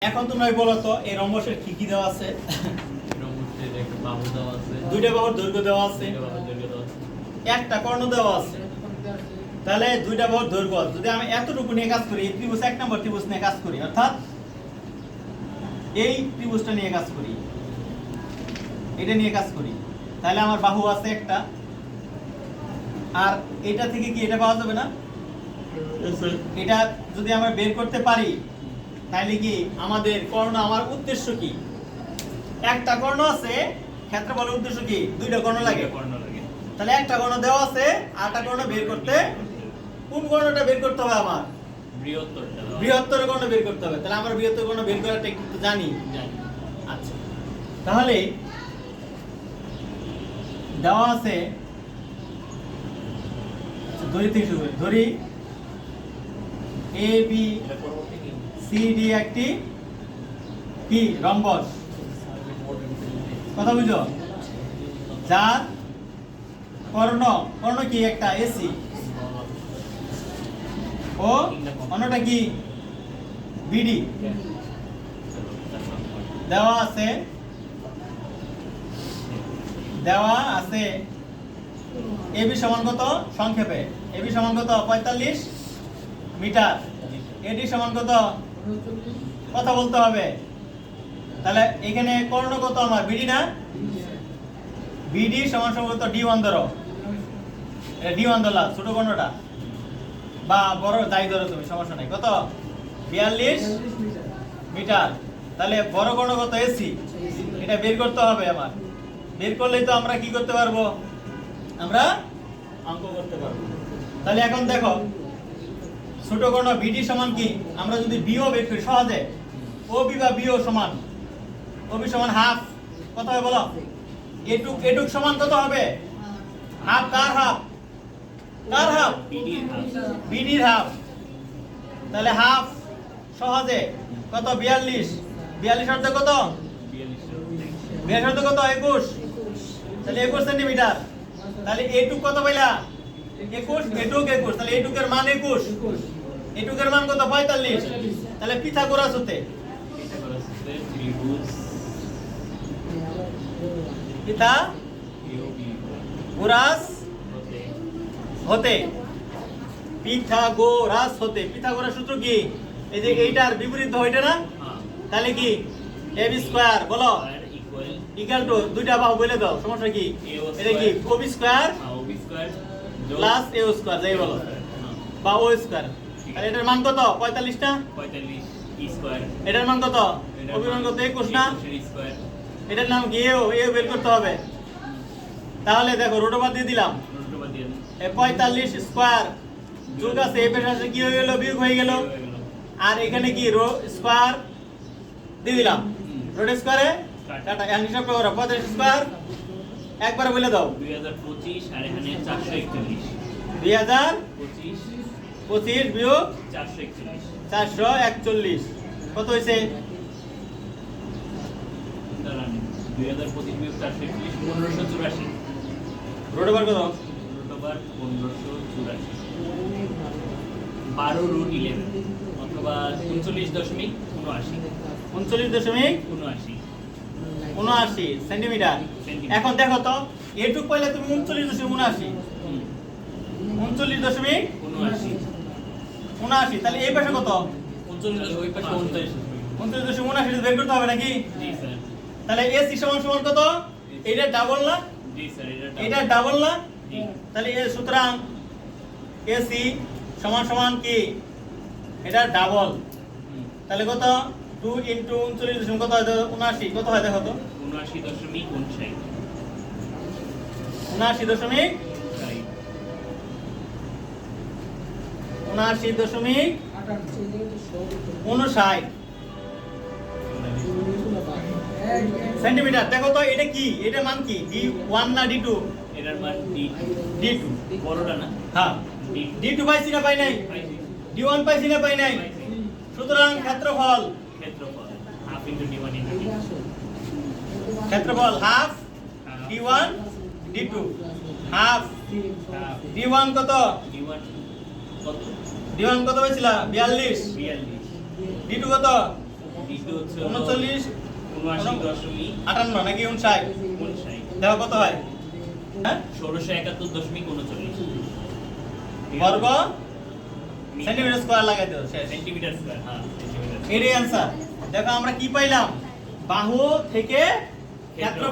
এখন তোমরা বলো তো এই রম্বসের কি কি দেওয়া আছে? রম্বসের একটা বাহু দেওয়া আছে, দুইটা বাহুর দৈর্ঘ্য দেওয়া আছে, দুইটা বাহুর দৈর্ঘ্য দেওয়া আছে, একটা কর্ণ দেওয়া আছে। তাহলে দুইটা বাহুর দৈর্ঘ্য যদি আমি এতটুকু নিয়ে কাজ করি, এই ত্রিভুজ এক নম্বর ত্রিভুজ নিয়ে কাজ করি, অর্থাৎ এই ত্রিভুজটা নিয়ে কাজ করি, এটা নিয়ে কাজ করি, তাহলে আমার বাহু আছে একটা, আর এটা থেকে কি এটা পাওয়া যাবে না? এটা যদি আমরা বের করতে পারি তাহলে কি আমাদের কর্ণ, আমার উদ্দেশ্য কি? একটা কর্ণ আছে, ক্ষেত্রফলের উদ্দেশ্য কি? দুইটা কর্ণ লাগে। তাহলে একটা কর্ণ দেওয়া আছে, আরেকটা কর্ণ বের করতে, কোন কর্ণটা বের করতে হবে আমার? বৃহত্তর কর্ণ বের করতে হবে। তাহলে আমরা বৃহত্তর কর্ণ বের করার টেকনিক তো জানি। আচ্ছা, তাহলে দেওয়া আছে, ধরি থেকে শুরু করি, ধরি এ বি সি ডি একটি কি রম্বস, কথা বুঝো? যার কর্ণ, কর্ণ কি? একটা এসি, ও অন্যটা কি? বিডি। দেওয়া আছে, দেওয়া আছে এবি সমান কত? সংক্ষেপে এবি সমান কত? 45 মিটার। এডি সমান কত? কথা বলতে হবে। তাহলে এখানে কর্ণ কত আমার? বিডি না? বিডি সমান সমান কত? ডি1 ধরো, এটা ডি1 ধরলা, ছোট কর্ণটা বা বড় যাই ধরো তুমি, সমস্যা নাই। কত? 42 মিটার। তাহলে বড় কর্ণ কত? এসি। এটা বের করতে হবে আমার। বের করলেই তো আমরা কি করতে পারবো? আমরা অঙ্ক করতে পারবো। তাহলে এখন দেখো, ছোট কর্ণ বিডি সমান কি? আমরা যদি বিও বের করি সহজে, ওবি বা বিও সমান, ওবি সমান হাফ, কত হবে বলো? এটুক, এটুক সমান কত হবে? হাফ। কার হাফ? কার হাফ? বিডির হাফ। তাহলে হাফ সহজে কত? 42। 42 অর্ধেক কত? 42 অর্ধেক কত? 21। তাহলে 21 সেন্টিমিটার। তাহলে এটুক কত পাইলা? 21, এটুক 21। তাহলে এটুকের মান 21, এটুকের মান কত? 45। তাহলে পিথাগোরাস হতে, পিথাগোরাস হতে, পিথাগোরাস হতে। পিথাগোরাস সূত্র কি? এই যে এইটার বিপরীত হইটা না? তাহলে কি? ab স্কয়ার বলো ইকুয়াল টু, দুইটা বাহু বলে দাও, সমস্যা কি? এটা কি? ob square plus a square যাই বলো, বা o স্কয়ার। তাহলে এটার মান কত? 45 না? 45 স্কয়ার। এটার মান কত? ob মান কত? 21 না? স্কয়ার। এটার নাম কি? a বের করতে হবে। তাহলে দেখো রুট ওভার দিয়ে দিলাম, এই 45 স্কয়ার যোগ আছে, এই পাশে আছে কি হয়ে গেল? বিয়োগ হয়ে গেল। আর এখানে কি? রো স্কয়ার দিয়ে দিলাম, রোড স্কয়ারে কাটা। এখন হিসাব করো, 45 স্কয়ার একবারে বলে দাও। 2025 আর এখানে 441। 2025 বিয়োগ 441, 441 কত হইছে? দাঁড়ান, 2025 বিয়োগ 441 1584। রোড ওভার কত? রুট ওভার 1584, 12 রুট 11 অথবা 39.79, 39.79 সেন্টিমিটার। এখন দেখো তো, এটুক পাইলে তুমি 39.79, 39.79। তাহলে এই পাশে কত? 39.79 বের করতে হবে নাকি? জি স্যার। তাহলে এসি সমান সমান কত? এটা ডাবল না? জি স্যার, এটা ডাবল না? জি। তাহলে সুতরাং এসি সমান সমান কি? এটা ডাবল। তাহলে কত? 2 ইনটু 39 কত হয়? 79 কত হয় দেখো তো? 79.59, 79.59 সেন্টিমিটার। দেখো তো এটা কি? এটা মান কি? D1 না D2? এটার মান D2। বড়টা না? হ্যাঁ, D2 পাইছি না পাই নাই? D1 পাইছি না পাই নাই? সুতরাং ক্ষেত্রফল, half into d1 into d2, ক্ষেত্রফল half D1 D2, half D1 কত? d1 কত? D1 কত পাইছিলা? 42। 42, D2 কত? D2 হচ্ছে 39 79.58 নাকি 59 দেখো কত হয়? হ্যাঁ 1671.59 বর্গ সেন্টিমিটার স্কয়ার লাগাই দাও শেষ। সেন্টিমিটার স্কয়ার, হ্যাঁ সেন্টিমিটার। এটাই অ্যান্সার। দেখো আমরা কি পাইলাম? বাহু থেকে ক্ষেত্রফল